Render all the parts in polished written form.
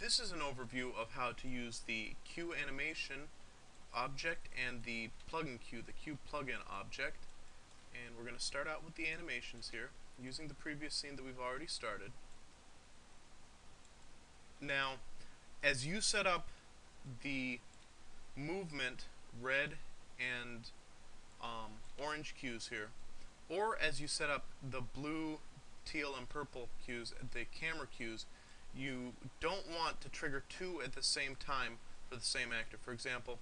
This is an overview of how to use the Q animation object and the plugin Q, the Q plugin object. And we're going to start out with the animations here, using the previous scene that we've already started. Now, as you set up the movement red and orange cues here, or as you set up the blue, teal, and purple cues, the camera cues, you don't want to trigger two at the same time for the same actor. For example,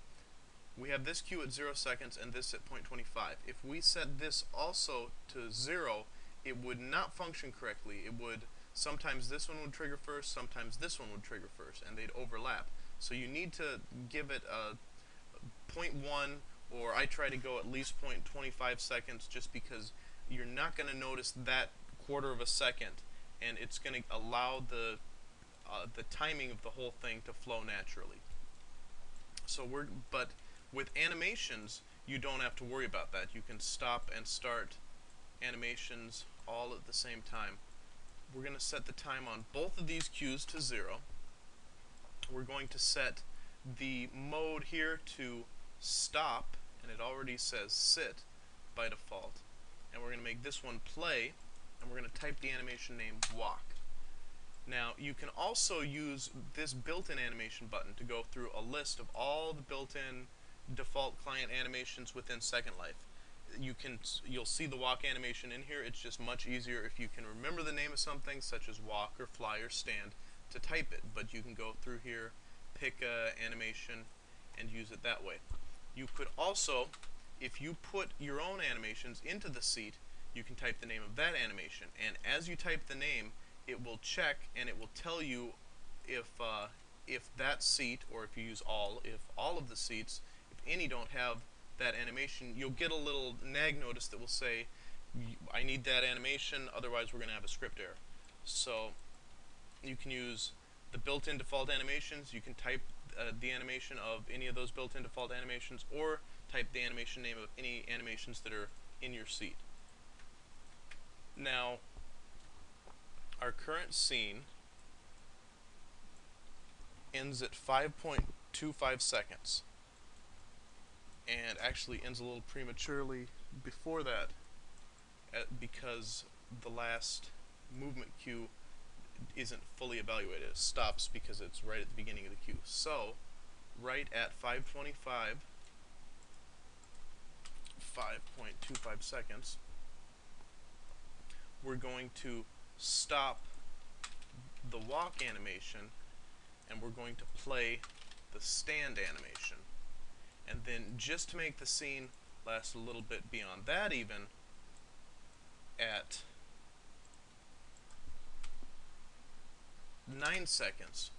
we have this cue at 0 seconds and this at 0.25. If we set this also to 0, it would not function correctly. It would, sometimes this one would trigger first, sometimes this one would trigger first, and they'd overlap. So you need to give it a 0.1, or I try to go at least 0.25 seconds, just because you're not going to notice that quarter of a second, and it's going to allow the timing of the whole thing to flow naturally. So but with animations, you don't have to worry about that. You can stop and start animations all at the same time. We're going to set the time on both of these cues to 0. We're going to set the mode here to stop, and it already says sit by default. And we're going to make this one play, and we're going to type the animation name walk. Now, you can also use this built-in animation button to go through a list of all the built-in default client animations within Second Life. You'll see the walk animation in here. It's just much easier if you can remember the name of something, such as walk or fly or stand, to type it. But you can go through here, pick a animation, and use it that way. You could also, if you put your own animations into the seat, you can type the name of that animation. And as you type the name, it will check and it will tell you if that seat, or if you use if all of the seats, if any don't have that animation, you'll get a little nag notice that will say, I need that animation, otherwise we're going to have a script error. So you can use the built-in default animations. You can type the animation of any of those built-in default animations, or type the animation name of any animations that are in your seat. Now, our current scene ends at 5.25 seconds, and actually ends a little prematurely before that, because the last movement cue isn't fully evaluated. It stops because it's right at the beginning of the cue. So, right at 5:25 seconds, we're going to stop the walk animation, and we're going to play the stand animation. And then, just to make the scene last a little bit beyond that even, at 9 seconds,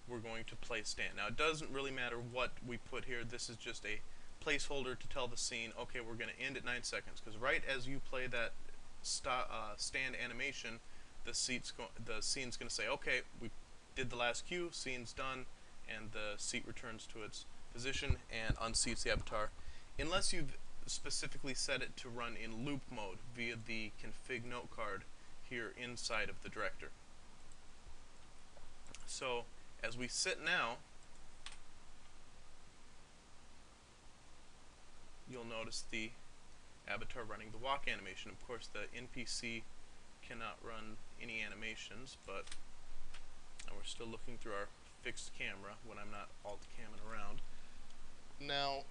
we're going to play stand. Now, it doesn't really matter what we put here. This is just a placeholder to tell the scene, okay, we're going to end at 9 seconds, because right as you play that stand animation, the scene's going to say, okay, we did the last cue, scene's done, and the seat returns to its position and unseats the avatar, unless you've specifically set it to run in loop mode via the config note card here inside of the director. So, as we sit now, you'll notice the avatar running the walk animation. Of course, the NPC cannot run any animations, but we're still looking through our fixed camera when I'm not alt-camming around. Now,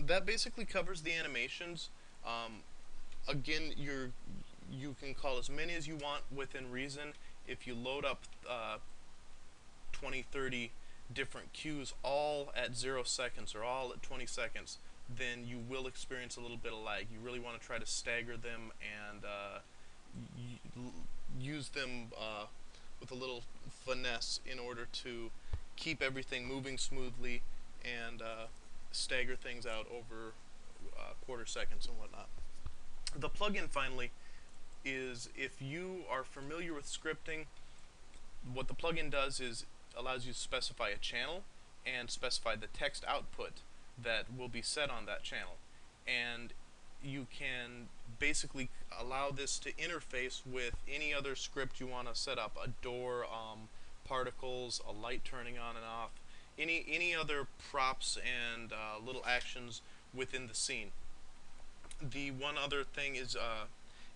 that basically covers the animations. Again, you can call as many as you want within reason. If you load up 20, 30 different cues all at 0 seconds or all at 20 seconds, then you will experience a little bit of lag. You really want to try to stagger them and use them with a little finesse in order to keep everything moving smoothly and stagger things out over quarter seconds and whatnot. The plugin, finally, is if you are familiar with scripting, what the plugin does is allows you to specify a channel and specify the text output that will be set on that channel. And you can basically allow this to interface with any other script you want to set up, a door, particles, a light turning on and off, any other props and little actions within the scene. The one other thing is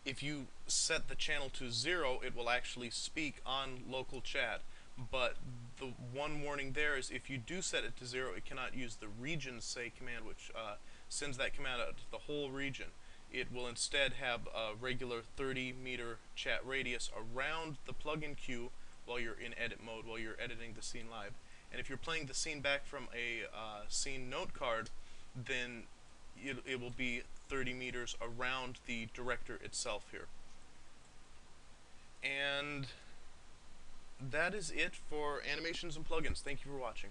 if you set the channel to 0, it will actually speak on local chat. But the one warning there is if you do set it to 0, it cannot use the region say command, which sends that command out to the whole region. It will instead have a regular 30-meter chat radius around the plugin queue while you're in edit mode, while you're editing the scene live. And if you're playing the scene back from a scene note card, then it will be 30 meters around the director itself here. And that is it for animations and plugins. Thank you for watching.